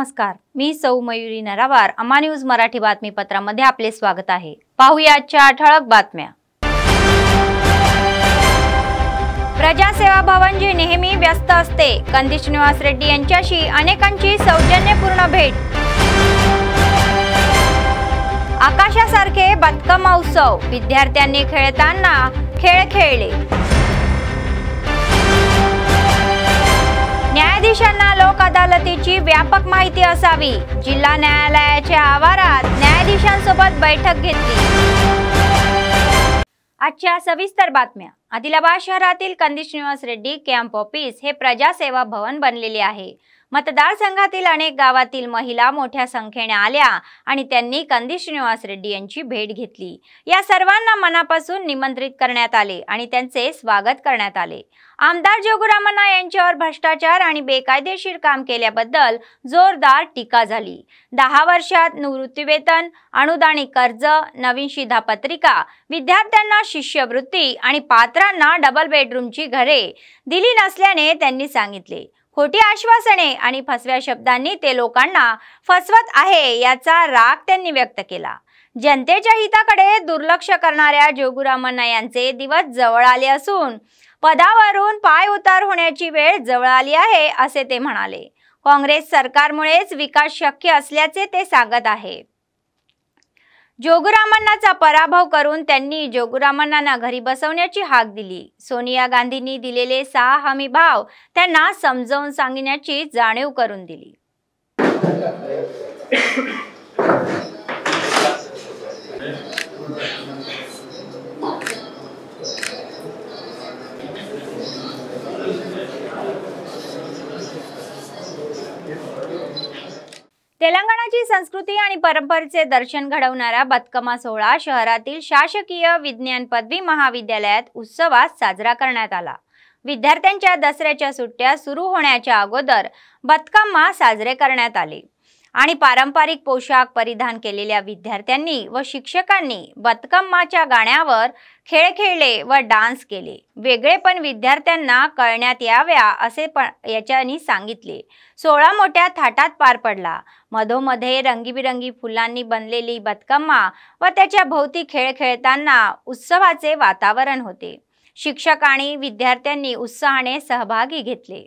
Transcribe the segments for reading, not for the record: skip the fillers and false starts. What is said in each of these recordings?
नमस्कार, मी सौ मयुरी नरावार. अमा न्यूज मराठी बातमीपत्रामध्ये आपले स्वागत आहे. पाहूया आजच्या ठळक बातम्या. प्रजासेवा भवन जे नेहमी व्यस्त असते. कंदी श्रीनिवास रेड्डी यांच्याशी अनेकांची सौजन्यपूर्ण भेट. आकाशासारखे बतकमा उत्सव. विद्यार्थ्यांनी खेळताना खेळ खेळले. न्यायाधीशांना लोक अदालतीची व्यापक माहिती असावी. जिल्हा न्यायालयाच्या आवारात न्यायाधीशांसोबत बैठक घेतली. आजच्या सविस्तर बातम्या. आदिलाबाद शहरातील कंदी श्रीनिवास रेड्डी कॅम्प ऑफिस हे प्रजासेवा भवन बनलेले आहे. मतदारसंघातील अनेक गावातील महिला मोठ्या संख्येने आल्या आणि त्यांनी कंदी श्रीनिवास रेड्डी यांची भेट घेतली. या सर्वांना मनापासून निमंत्रित करण्यात आले आणि त्यांचे स्वागत करण्यात आले. आमदार जोगुरामण्णा यांच्यावर भ्रष्टाचार आणि बेकायदेशीर काम केल्याबद्दल जोरदार टीका झाली. 10 वर्षात निवृत्तीवेतन, अनुदानित कर्ज, नवीन शिधापत्रिका, विद्यार्थ्यांना शिष्यवृत्ती आणि पात्रांना डबल बेडरूमची घरे दिली नसल्याने त्यांनी सांगितले. खोटी आश्वासने आणि फसव्या शब्दांनी ते लोकांना फसवत आहे याचा राग त्यांनी व्यक्त केला. जनतेच्या हिताकडे दुर्लक्ष करणाऱ्या जोगुरामण्णा यांचे दिवस जवळ आले असून पदावरून पाय उतार होण्याची वेळ जवळ आली आहे असे ते म्हणाले. काँग्रेस सरकारमुळेच विकास शक्य असल्याचे ते सांगत आहे. जोगुरामण्णाचा पराभव करून त्यांनी जोगुरामण्णांना घरी बसवण्याची हाक दिली. सोनिया गांधींनी दिलेले 6 हमी भाव त्यांना समजावून सांगण्याची जाणीव करून दिली. तेलंगणाची संस्कृती आणि परंपरेचे दर्शन घडवणारा बतकमा सोहळा शहरातील शासकीय विज्ञान पदवी महाविद्यालयात उत्सवात साजरा करण्यात आला. विद्यार्थ्यांच्या दसऱ्याच्या सुट्ट्या सुरू होण्याच्या अगोदर बतकमा साजरे करण्यात आले आणि पारंपरिक पोशाख परिधान केलेल्या विद्यार्थ्यांनी व शिक्षकांनी बतकमाच्या गाण्यावर खेळ खेळले व डान्स केले. वेगळेपण विद्यार्थ्यांना कळण्यात याव्या असे याच्यानी सांगितले. सोहळा मोठ्या थाटात पार पडला. मधोमध्ये रंगीबिरंगी फुलांनी बनलेली बतकमा व त्याच्या भोवती खेळ खेळताना उत्सवाचे वातावरण होते. शिक्षक आणि विद्यार्थ्यांनी उत्साहाने सहभागी घेतले.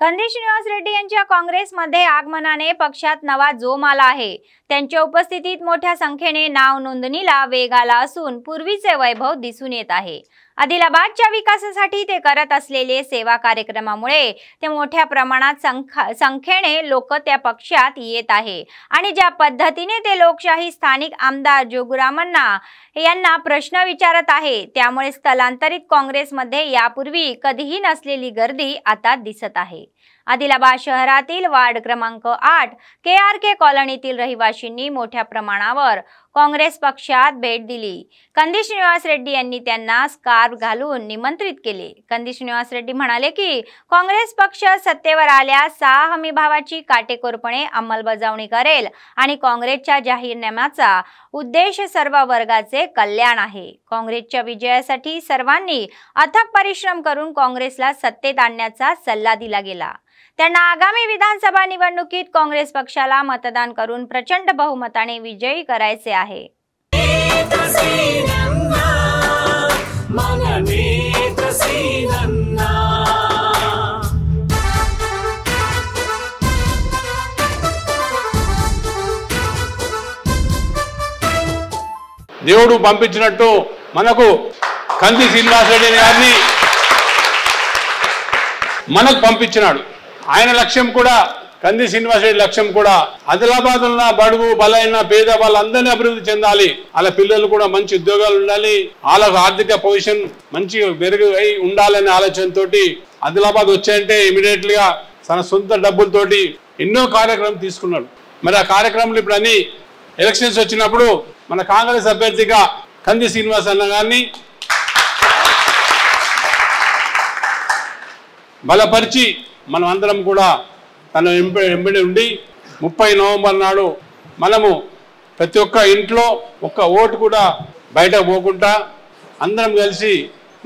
कंदी श्रीनिवास रेड्डी यांच्या काँग्रेसमध्ये आगमनाने पक्षात नवा जोम आला आहे. त्यांच्या उपस्थितीत मोठ्या संख्येने नाव नोंदणीला वेग आला असून पूर्वीचे वैभव दिसून येत आहे. आदिलाबादच्या विकासासाठी ते करत असलेले सेवा कार्यक्रमामुळे ते मोठ्या प्रमाणात संख्येने लोक त्या पक्षात येत आहे आणि ज्या पद्धतीने ते लोकशाही स्थानिक आमदार जोगुरामण्णा यांना प्रश्न विचारत आहे त्यामुळे स्थलांतरित काँग्रेसमध्ये यापूर्वी कधीही नसलेली गर्दी आता दिसत आहे. आदिलाबाद शहरातील वार्ड क्रमांक 8 KRK कॉलनीतील रहिवाशींनी मोठ्या प्रमाणावर काँग्रेस पक्षात भेट दिली। कंदी श्रीनिवास रेड्डी यांनी त्यांना स्कार्फ घालून निमंत्रित केले। कंदी श्रीनिवास रेड्डी म्हणाले की काँग्रेस पक्ष सत्तेवर आल्यास 6 हमीभावाची काटेकोरपणे अंमलबजावणी करेल आणि काँग्रेसच्या जाहीरनाम्याचा उद्देश सर्व वर्गाचे कल्याण आहे। काँग्रेसच्या विजयासाठी सर्वांनी अथक परिश्रम करून काँग्रेसला सत्तेत आणण्याचा सल्ला दिला गेला। त्यांना आगामी विधानसभा निवडणुकीत काँग्रेस पक्षाला मतदान करून प्रचंड बहुमताने विजयी करायचे आहे। దేవుడు పంపించినట్టు మనకు కంది శ్రీనివాస్ రెడ్డి గారిని మనకు పంపించినాడు। ఆయన లక్ష్యం కూడా కంది శ్రీనివాస్ రెడ్డి లక్ష్యం కూడా ఆదిలాబాద్ ఉన్న బడుగు బలైన పేద వాళ్ళందరినీ అభివృద్ధి చెందాలి, వాళ్ళ పిల్లలు కూడా మంచి ఉద్యోగాలు ఉండాలి, వాళ్ళకు ఆర్థిక పొజిషన్ మంచి మెరుగై ఉండాలనే ఆలోచనతోటి ఆదిలాబాద్ వచ్చాయంటే ఇమీడియట్ గా తన సొంత డబ్బులతోటి ఎన్నో కార్యక్రమం తీసుకున్నాడు। మరి ఆ కార్యక్రమాలు ఇప్పుడు అన్ని ఎలక్షన్స్ వచ్చినప్పుడు మన కాంగ్రెస్ అభ్యర్థిగా కంది శ్రీనివాస్ అన్న గారిని బలపరిచి మనం అందరం కూడా తన ఎంబడి ఉండి 30 నవంబర్ నాడు మనము ప్రతి ఒక్క ఇంట్లో ఒక్క ఓటు కూడా బయట పోకుండా అందరం కలిసి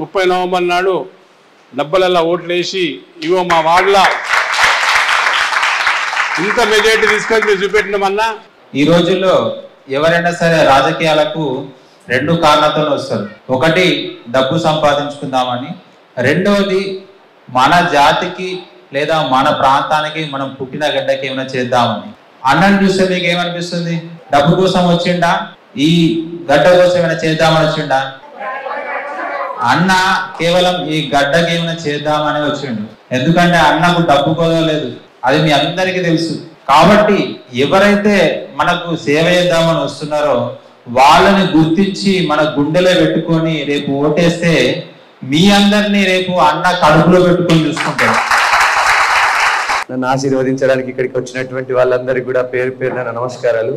30 నవంబర్ నాడు డబ్బలల్లో ఓట్లు వేసి ఇవో మా వార్డులో ఇంత మెజారిటీ తీసుకొని మీరు చూపెట్టినామన్నా। ఈ రోజుల్లో ఎవరైనా సరే రాజకీయాలకు 2 కారణాలతో వస్తారు। ఒకటి డబ్బు సంపాదించుకుందామని, రెండవది మన జాతికి లేదా మన ప్రాంతానికి మనం పుట్టిన గడ్డకి ఏమైనా చేద్దామని। అన్నని చూస్తే మీకు ఏమనిపిస్తుంది? డబ్బు కోసం వచ్చిండా? ఈ గడ్డ కోసం ఏమైనా చేద్దామని వచ్చిండా? అన్న కేవలం ఈ గడ్డకి ఏమైనా చేద్దామని వచ్చిండు। ఎందుకంటే అన్నకు డబ్బు కోసం లేదు, అది మీ అందరికీ తెలుసు। కాబట్టి ఎవరైతే మనకు సేవ చేద్దామని వస్తున్నారో వాళ్ళని గుర్తించి మన గుండెలో పెట్టుకొని రేపు ఓటేస్తే మీ అందరినీ రేపు అన్న కడుపులో పెట్టుకొని చూసుకుంటారు। నన్ను ఆశీర్వదించడానికి ఇక్కడికి వచ్చినటువంటి వాళ్ళందరికీ కూడా పేరు పేరున నమస్కారాలు।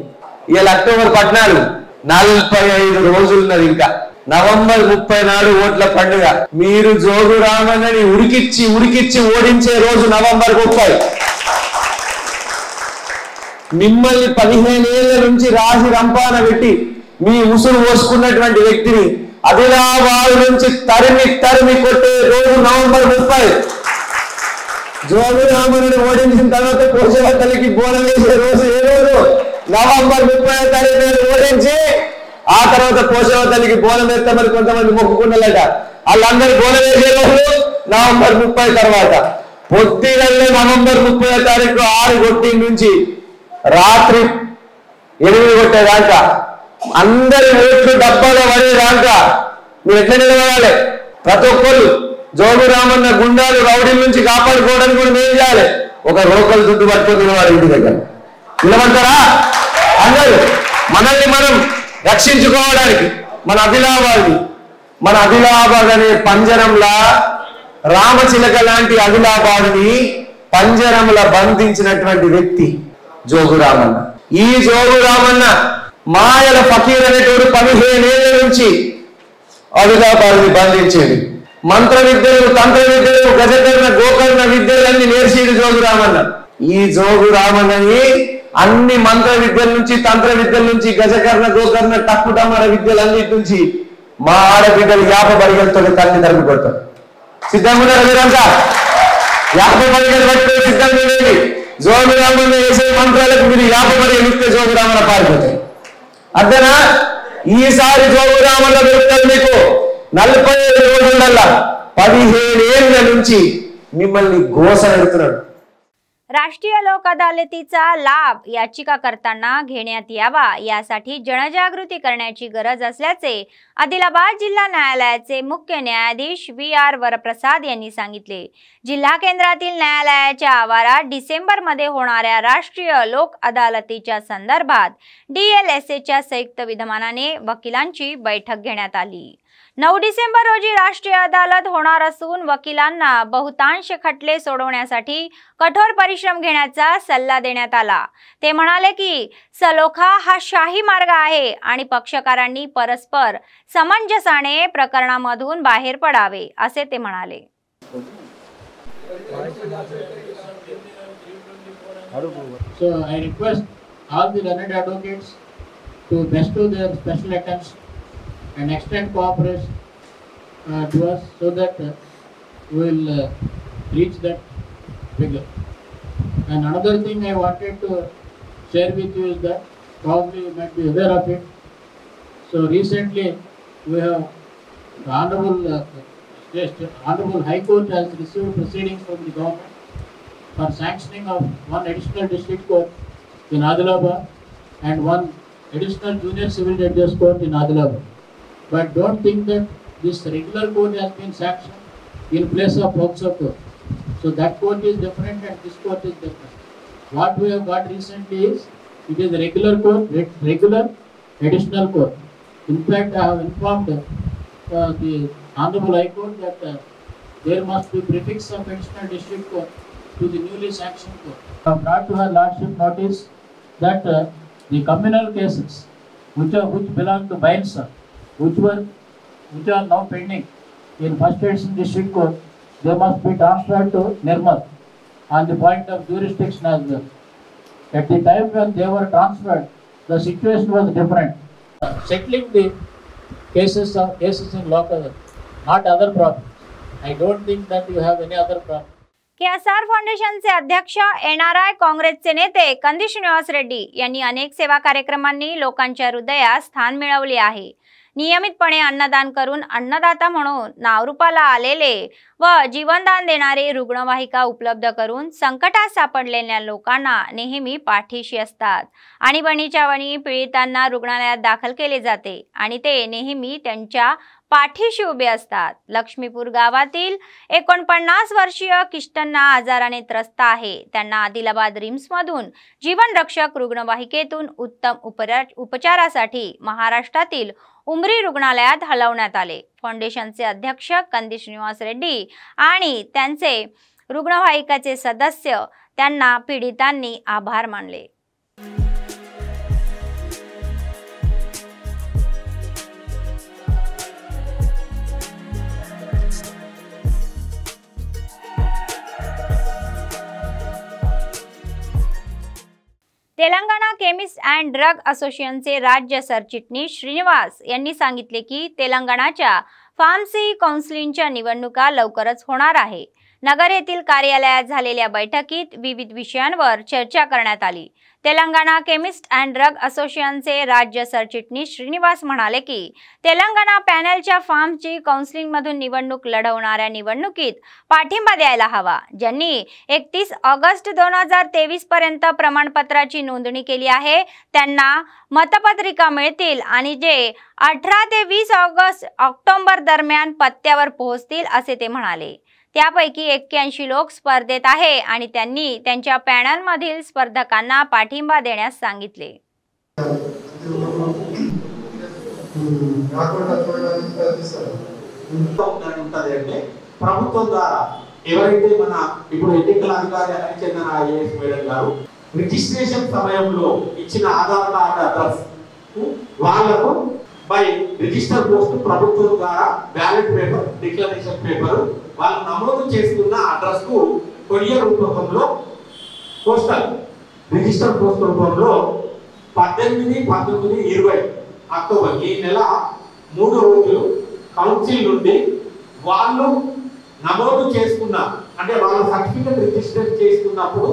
ఇవాళ అక్టోబర్ 14, 45 రోజులున్నది, ఇంకా నవంబర్ 30 నాడు ఓట్ల పండుగ। మీరు జోగు రామన్నని ఉడికిచ్చి ఓడించే రోజు నవంబర్ 30। మిమ్మల్ని 15 ఏళ్ల నుంచి రాసి రంపాన పెట్టి మీ ఉసురు పోసుకున్నటువంటి వ్యక్తిని ఆదిలాబాద్ నుంచి తరిమి కొట్టే రోజు నవంబర్ 30। జోగు రామన్నని ఓడించిన తర్వాత పోషవతలకి బోనం వేసే రోజు ఏ రోజు? నవంబర్ 30వ తారీఖు ఓడించి ఆ తర్వాత పోషవతలకి బోనం వేస్తామని కొంతమంది మొక్కుకున్నలట, వాళ్ళందరూ బోనం వేసే రోజు నవంబర్ 30 తర్వాత। పొద్దుగల్లే నవంబర్ 30వ తారీఖు 6 కొట్టిన నుంచి రాత్రి 8 కొట్టేదాకా అందరి ఓట్లు డబ్బాలో పడేదాకా మీరు ఎట్లా నిలబడాలి? ప్రతి ఒక్కరు జోగు రామన్న గుండాలు రౌడీల నుంచి కాపాడుకోవడానికి కూడా ఏం చేయాలి? ఒక రోకలు చుట్టూ పట్టుకొని నిలబడాలి, ఇంటి దగ్గర నిలబడతారా? అందరూ మనల్ని మనం రక్షించుకోవడానికి మన ఆదిలాబాద్ అనే పంజరంలా రామచిలక లాంటి ఆదిలాబాద్ని పంజరంలా బంధించినటువంటి వ్యక్తి జోగు రామన్న। ఈ జోగు రామన్న మాయల ఫకీర్ అనేటువంటి 15 ఏళ్ల నుంచి ఆదిలాబాద్ని బంధించేది। మంత్ర విద్యలు, తంత్ర విద్యలు, గజకర్ణ గోకర్ణ విద్యలన్నీ నేర్చేది జోగు రామన్న। ఈ జోగు రామన్నని అన్ని మంత్ర విద్యల నుంచి, తంత్ర విద్యల నుంచి, గజకర్ణ గోకర్ణ టక్కుటమర విద్యలన్నిటి నుంచి మా ఆడబిడ్డలు 50 బడిగలతో తల్లి తరపు కొడతారు। సిద్ధంగా ఉన్నారు మీరంతా? 50 బడిగలు పట్టుకొని సిద్ధంగా ఉండేది। జోగు రామన్న వేసే మంత్రాలకు మీరు 50 బడిగలు ఇస్తే జోగు రామన్న పారిపోతాయి। అర్థనా? ఈసారి జోగు రామన్న దొరుకుతారు మీకు 45 రోజులల్లా 15 ఏళ్ల నుంచి मिम्मल्नी घोषणा करतात। राष्ट्रीय लोक अदालतीचा लाभ याचिकाकर्त्यांना घेण्यात यावा यासाठी जनजागृती करण्याची गरज असल्याचे आदिलाबाद जिल्हा न्यायालयाचे मुख्य न्यायाधीश VR वरप्रसाद यांनी सांगितले। जिल्हा केंद्रातील न्यायालयाच्या आवारात डिसेंबरमध्ये होणाऱ्या राष्ट्रीय लोक अदालतीच्या संदर्भात DLSAच्या संयुक्त विद्यमानाने वकिलांची बैठक घेण्यात आली। 9 डिसेंबर रोजी राष्ट्रीय अदालत होणार असून वकिलांना बहुतांश खटले सोडवण्यासाठी कठोर परिश्रम घेण्याचा सल्ला देण्यात आला। ते म्हणाले की सलोखा हा शाही मार्ग आहे आणि पक्षकारांनी परस्पर समंजसाने प्रकरणामधून बाहेर पडावे असे ते म्हणाले। So I request all the learned advocates to bestow their special attention and extend cooperation to us so that we will reach that figure. And another thing I wanted to share with you is that probably you might be aware of it. So recently we have the Honorable High Court has received proceedings from the government for sanctioning of one additional district court in Adilabad and one additional junior civil judges court in Adilabad. But don't think that this regular court has been sanctioned in place of POCSO court. So that court is different and this court is different. What we have got recently is, it is a regular court, regular additional court. In fact, I have informed the Honorable High Court that there must be prefix of additional district court to the newly sanctioned court. I have brought to her Lordship notice that the communal cases which belong to Bainsa, which are now pending in First Edition District Court, they must be transferred to Nirmal on the point of jurisdiction as well. At the time when they were transferred, the situation was different. Settling the cases in local, not other problems. I don't think that you have any other problem. KSR फाउंडेशनचे अध्यक्ष NRI काँग्रेसचे नेते कंदी श्रीनिवास रेड्डी यांनी अनेक सेवा कार्यक्रमांनी लोकांच्या हृदयात स्थान मिळवले आहे। नियमितपणे अन्नदान करून अन्नदाता म्हणून नावरूपाला आलेले व जीवनदान देणारे रुग्णवाहिका उपलब्ध करून संकटात सापडलेल्या लोकांना नेहमी पाठीशी असतात। आणीबाणीच्या वणी पीडितांना रुग्णालयात दाखल केले जाते आणि ते नेहमी त्यांच्या पाठीशी उभे असतात। लक्ष्मीपूर गावातील 49 वर्षीय किष्टन्ना आजाराने त्रस्त आहे। त्यांना आदिलाबाद रिम्स मधून जीवनरक्षक रुग्णवाहिकेतून उत्तम उपचारासाठी महाराष्ट्रातील उमरी रुग्णालयात हलवण्यात आले। फाउंडेशनचे अध्यक्ष कंदी श्रीनिवास रेड्डी आणि त्यांचे रुग्णवाहिकाचे सदस्य त्यांना पीडितांनी आभार मानले। तेलंगणा केमिस्ट अँड ड्रग असोसिएशनचे राज्य सरचिटणीस श्रीनिवास यांनी सांगितले की तेलंगणाच्या फार्मसी काउन्सिलच्या निवडणुका लवकरच होणार आहे। नगर येथील कार्यालयात झालेल्या बैठकीत विविध विषयांवर चर्चा करण्यात आली। तेलंगणा केमिस्ट अँड ड्रग असोसिएशनचे राज्य सरचिटणीस श्रीनिवास म्हणाले की तेलंगणा पॅनलच्या फार्मसी काउन्सिलमधून निवडणूक लढवणाऱ्या निवडणुकीत पाठिंबा द्यायला हवा। ज्यांनी 31 ऑगस्ट 2023 पर्यंत प्रमाणपत्राची नोंदणी केली आहे त्यांना मतपत्रिका मिळतील आणि जे 18 ते 20 ऑक्टोबर दरम्यान पत्त्यावर पोहोचतील असे ते म्हणाले। त्यापैकी 81 लोक स्पर्धेत आहे आणि त्यांनी त्यांच्या पॅनलमधील स्पर्धकांना पाठिंबा देण्यास सांगितले। ప్రభుత్వం ద్వారా ఎవరైతే మన ఇప్పుడు ఎన్నికల అధికారి హరిచందన్ ఐఏఎస్ మేడం గారు రిజిస్ట్రేషన్ సమయంలో ఇచ్చిన ఆధార్ కార్డు అడ్రస్ వాళ్ళకు బై రిజిస్టర్ పోస్ట్ ప్రభుత్వం ద్వారా బ్యాలెట్ పేపర్ డిక్లరేషన్ పేపర్ వాళ్ళు నమోదు చేసుకున్న అడ్రస్ కు కొరియర్ రూపంలో పోస్టల్ రిజిస్టర్ పోస్ట్ రూపంలో 18, 19, 20 అక్టోబర్ ఈ నెల 3 రోజులు కౌన్సిల్ నుండి వాళ్ళు నమోదు చేసుకున్న అంటే వాళ్ళ సర్టిఫికెట్ రిజిస్టర్ చేసుకున్నప్పుడు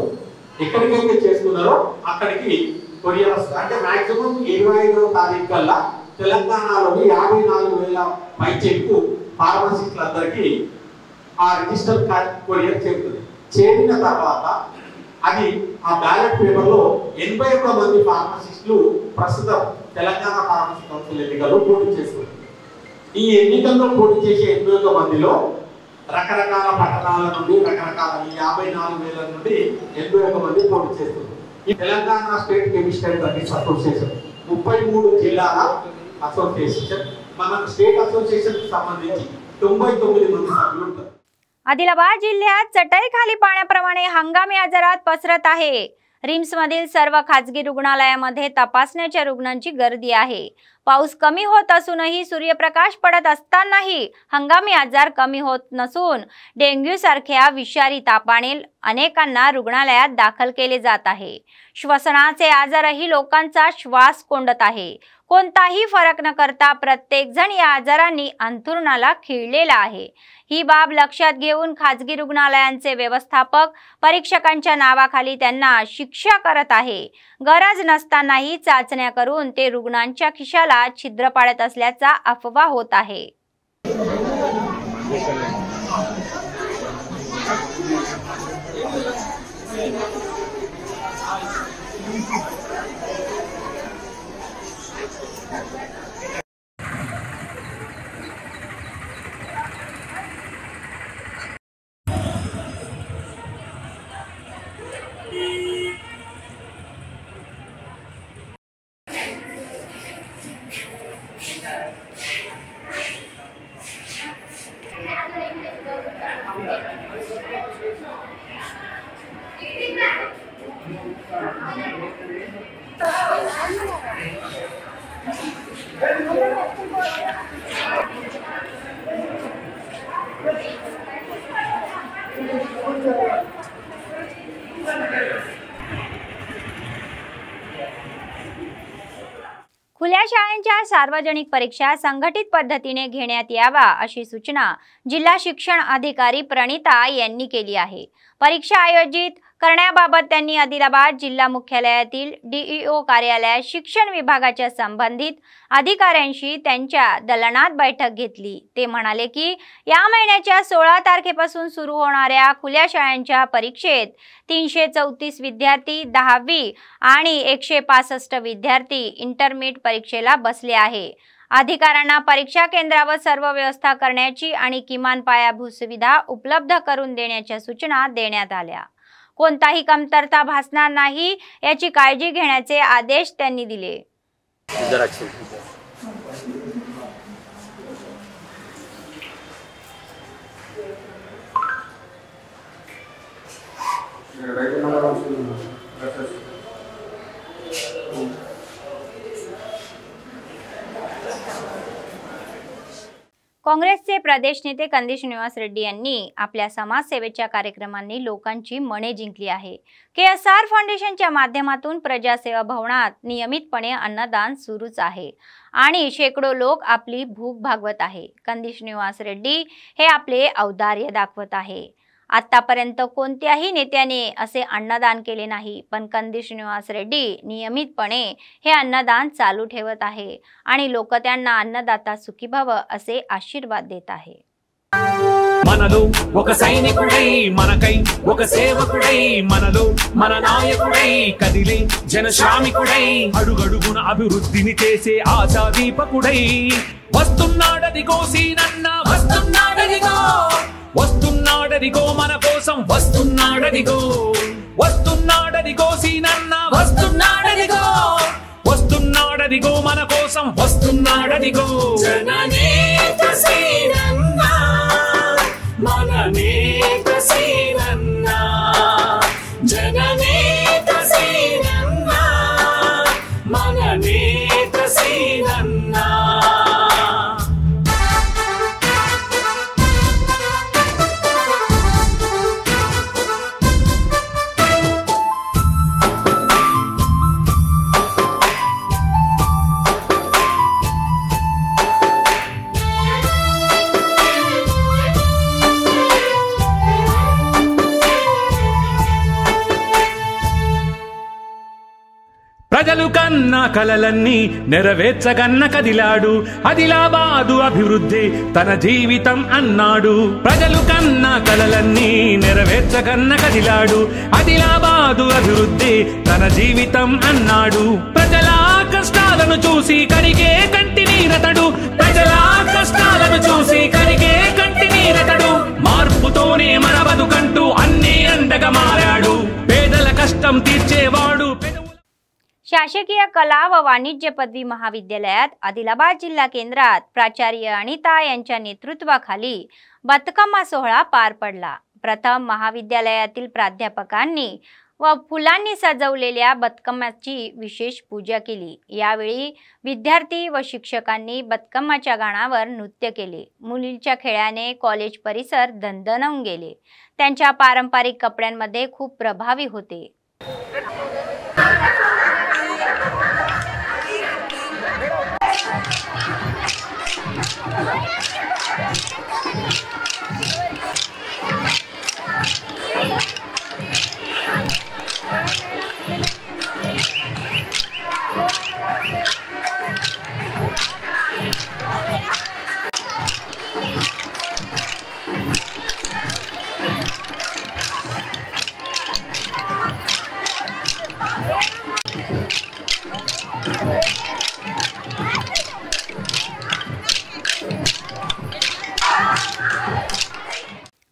ఎక్కడికైతే చేసుకున్నారో అక్కడికి కొరియర్ వస్తుంది। అంటే మాక్సిమం 25వ తారీఖు కల్లా తెలంగాణలోని 54,000 పైచెక్కు ఫార్మసిస్టులందరికీ ఆ రిజిస్టర్ కొరియర్ చేరుతుంది। చేరిన తర్వాత అది ఆ బ్యాలెట్ పేపర్లో 81 మంది ఫార్మసిస్టులు ప్రస్తుతం తెలంగాణ ఫార్మసీ కౌన్సిల్ ఎన్నికల్లో పోటీ చేస్తున్నారు। ఈ ఎన్నికల్లో పోటీ చేసే 81 మందిలో రకరకాల పట్టణాల నుండి రకరకాల 54,000 నుండి 81 మంది పోటీ చేస్తున్నారు। ఈ Telangana state chemist and drugs association 33 జిల్లాల అసోసియేషన్ మన స్టేట్ అసోసియేషన్ కి సంబంధించి 99 మంది సభ్యులు ఉంటారు. आदिलाबाद जिल्ह्यात चटईखाली पाण्याप्रमाणे हंगामी आजारात पसरत आहे. रिम्समधील सर्व खासगी रुग्णालयामध्ये तपासण्याच्या रुग्णांची गर्दी आहे. पाऊस कमी होत असूनही सूर्यप्रकाश पडत असतानाही हंगामी आजार कमी होत नसून डेंग्यू सारख्या विषारी तापाने अनेकांना रुग्णालयात दाखल केले जात आहे. श्वसनाचे आजारही लोकांचा श्वास कोंडत आहे. कोणताही फरक न करता प्रत्येक जण या आजारांनी अंथरुणाला खिळलेला आहे. ही बाब लक्षात घेऊन खासगी रुग्णालयांचे व्यवस्थापक परीक्षकांच्या नावाखाली त्यांना शिक्षा करत आहे. गरज नसतानाही चाचण्या करून ते रुग्णांच्या खिशाला छिद्र पाडत असल्याचा अफवा होत आहे. खुल्या शाळांच्या सार्वजनिक परीक्षा संघटित पद्धतीने घेण्यात यावा अशी सूचना जिल्हा शिक्षण अधिकारी प्रणिता यांनी केली आहे. परीक्षा आयोजित करण्याबाबत त्यांनी आदिलाबाद जिल्हा मुख्यालयातील डीईओ कार्यालयात शिक्षण विभागाच्या संबंधित अधिकाऱ्यांशी त्यांच्या दलनात बैठक घेतली. ते म्हणाले की या महिन्याच्या 16 तारखेपासून सुरू होणाऱ्या खुल्या शाळांच्या परीक्षेत 334 विद्यार्थी 10वी आणि 165 विद्यार्थी इंटरमीडिएट परीक्षेला बसले आहे. अधिकाऱ्यांना परीक्षा केंद्रावर सर्व व्यवस्था करण्याची आणि किमान पायाभूत सुविधा उपलब्ध करून देण्याच्या सूचना देण्यात आल्या. कोणताही कमतरता भासणार नाही याची काळजी घेण्याचे आदेश त्यांनी दिले. काँग्रेसचे प्रदेश नेते कंदी श्रीनिवास रेड्डी यांनी आपल्या समाजसेवेच्या कार्यक्रमांनी लोकांची मने जिंकली आहे. KSR फाउंडेशनच्या माध्यमातून प्रजासेवा भवनात नियमितपणे अन्नदान सुरूच आहे आणि शेकडो लोक आपली भूक भागवत आहे. कंदी श्रीनिवास रेड्डी हे आपले औदार्य दाखवत आहे. आतापर्यंत कोणत्याही नेत्याने असे अन्नदान केले नाही, पण कंदी श्रीनिवास रेड्डी नियमितपणे हे अन्नदान चालू ठेवत आहे आणि लोक त्यांना अन्नदाता सुखी भव असे आशीर्वाद देत आहे. మనలో ఒక సైనికుడై మనకై ఒక సేవకుడై మనలో మన నాయకుడై కదిలే జనశ్రామికుడై అడుగడుగున అభివృద్ధిని చేసే ఆశాదీపకుడై వస్తున్నాడదిగో సీనన్న వస్తున్నాడదిగో వస్తున్నాడదిగో మన కోసం వస్తున్నాడదిగో వస్తున్నాడదిగో సీనన్న వస్తున్నాడదిగో వస్తున్నాడదిగో మన కోసం వస్తున్నాడదిగో జననేత సీనన్న మననేత సీనన్న జననేత సీనన్న మననేత సీనన్న ప్రజలు కన్న కలలన్నీ నెరవేర్చగన్న కదిలాడు ఆదిలాబాదు అభివృద్ధి తన జీవితం అన్నాడు. ప్రజలు కన్న కలలన్నీ నెరవేర్చగన్న కదిలాడు ఆదిలాబాదు అభివృద్ధి తన జీవితం అన్నాడు. ప్రజల కష్టాలను చూసి కరిగే కంటి నీరతడు ప్రజల కష్టాలను చూసి కరిగే కంటి నీరతడు మార్పుతోనే మన బతుకంటూ అన్నీ అండగా మారాడు. పేదల కష్టం తీర్చేవాడు. शासकीय कला व वाणिज्य पदवी महाविद्यालयात आदिलाबाद जिल्हा केंद्रात प्राचार्य अनिता यांच्या नेतृत्वाखाली बतकम्मा सोहळा पार पडला। प्रथम महाविद्यालयातील प्राध्यापकांनी व फुलांनी सजवलेल्या बतकम्माची विशेष पूजा केली। यावेळी विद्यार्थी व शिक्षकांनी बतकम्माच्या गाण्यावर नृत्य केले। मुलींच्या खेळाने कॉलेज परिसर दणदणून गेले। त्यांच्या पारंपरिक कपड्यांमध्ये खूप प्रभावी होते।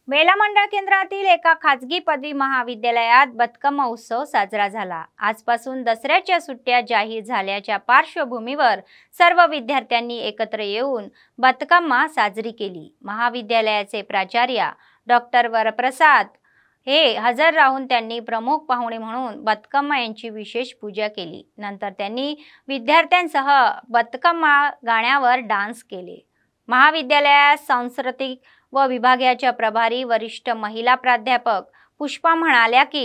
मेला मंडळ केंद्रातील एका खाजगी पदवी महाविद्यालयात बतकम्मा उत्सव साजरा झाला। आजपासून दसऱ्याच्या सुट्ट्या जाहीर झाल्याच्या पार्श्वभूमीवर सर्व विद्यार्थ्यांनी एकत्र येऊन बतकम्मा साजरी केली। महाविद्यालयाचे प्राचार्य डॉक्टर वरप्रसाद हे हजर राहून त्यांनी प्रमुख पाहुणे म्हणून बतकम्मा यांची विशेष पूजा केली। नंतर त्यांनी विद्यार्थ्यांसह बतकम्मा गाण्यावर डान्स केले। महाविद्यालयात सांस्कृतिक व विभागाच्या प्रभारी वरिष्ठ महिला प्राध्यापक पुष्पा म्हणाल्या की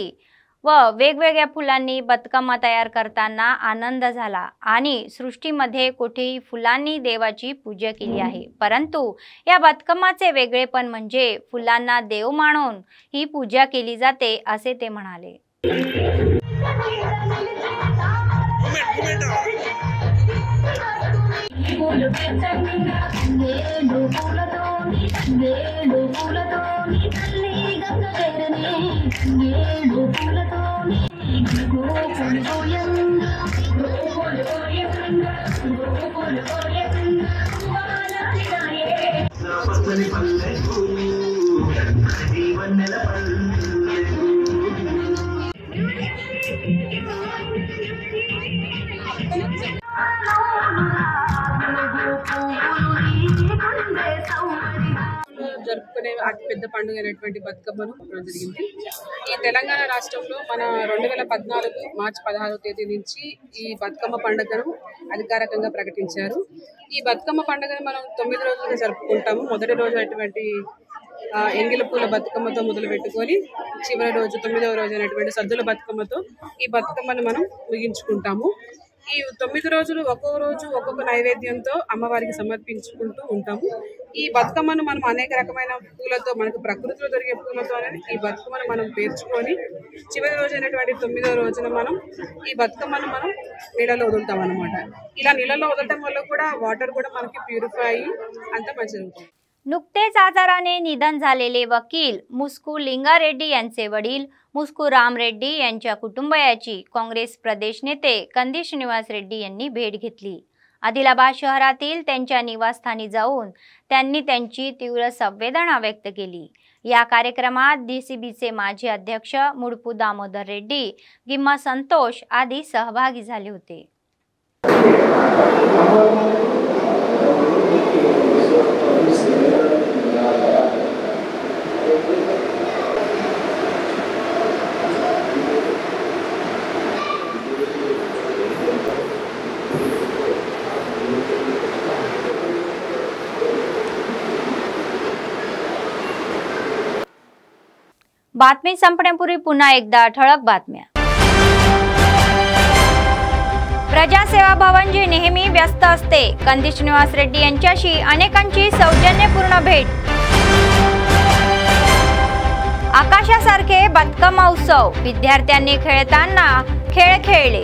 वेगवेगळ्या फुलांनी बतकम्मा तयार करताना आनंद झाला आणि सृष्टीमध्ये कुठेही फुलांनी देवाची पूजा केली आहे, परंतु या बतकम्माचे वेगळेपण म्हणजे फुलांना देव मानून ही पूजा केली जाते असे ते म्हणाले। జరుపుకునే అతిపెద్ద పండుగ అయినటువంటి బతుకమ్మను జరిగింది। ఈ తెలంగాణ రాష్ట్రంలో మన 2014 మార్చి 16వ తేదీ నుంచి ఈ బతుకమ్మ పండుగను అధికారికంగా ప్రకటించారు। ఈ బతుకమ్మ పండుగను మనం 9 రోజులుగా జరుపుకుంటాము। మొదటి రోజు అయినటువంటి ఎంగిల పూల బతుకమ్మతో మొదలు పెట్టుకొని చివరి రోజు 9వ రోజు అయినటువంటి సద్దుల బతుకమ్మతో ఈ బతుకమ్మను మనం ముగించుకుంటాము। ఈ 9 రోజులు ఒక్కొక్క రోజు ఒక్కొక్క నైవేద్యంతో అమ్మవారికి సమర్పించుకుంటూ ఉంటాము। ఈ బతుకమ్మను మనం అనేక రకమైన పూలతో మనకు ప్రకృతిలో దొరికే పూలతో ఈ బతుకమ్మను మనం పేర్చుకొని చివరి రోజు అయినటువంటి 9వ రోజున మనం ఈ బతుకమ్మను మనం నీళ్ళలో వదులుతాం అన్నమాట। ఇలా నీళ్ళలో వదలటం వల్ల కూడా వాటర్ కూడా మనకి ప్యూరిఫై అయ్యి అంత మంచిగా ఉంటుంది। नुकतेच आजाराने निधन झालेले वकील मुस्कू लिंगारेड्डी यांचे वडील मुस्कू राम रेड्डी यांच्या कुटुंबियाची काँग्रेस प्रदेश नेते कंदी श्रीनिवास रेड्डी यांनी भेट घेतली। आदिलाबाद शहरातील त्यांच्या निवासस्थानी जाऊन त्यांनी त्यांची तीव्र संवेदना व्यक्त केली। या कार्यक्रमात डीसीबीचे माजी अध्यक्ष मुडपू दामोदर रेड्डी, गिम्मा संतोष आदी सहभागी झाले होते। बातमी संपण्यापूर्वी पुन्हा एकदा ठळक बातम्या। प्रजासेवा भवन जे नेहमी व्यस्त असते, कंदी श्रीनिवास रेड्डी यांच्याशी अनेकांची सौजन्यपूर्ण भेट। आकाशासारखे बतकम्मा उत्सव, विद्यार्थ्यांनी खेळताना खेळ खेळले।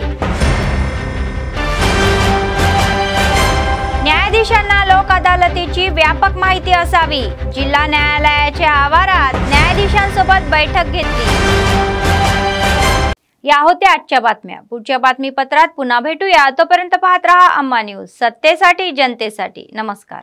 न्यायाधीशांना लोक अदालतीची व्यापक माहिती असावी, जिल्हा न्यायालयाच्या आवारात न्यायाधीशांसोबत बैठक घेतली। या होत्या आजच्या बातम्या। पुढच्या बातमीपत्रात पुन्हा भेटूया, तोपर्यंत पाहत रहा अम्मा न्यूज, सत्तेसाठी जनतेसाठी। नमस्कार।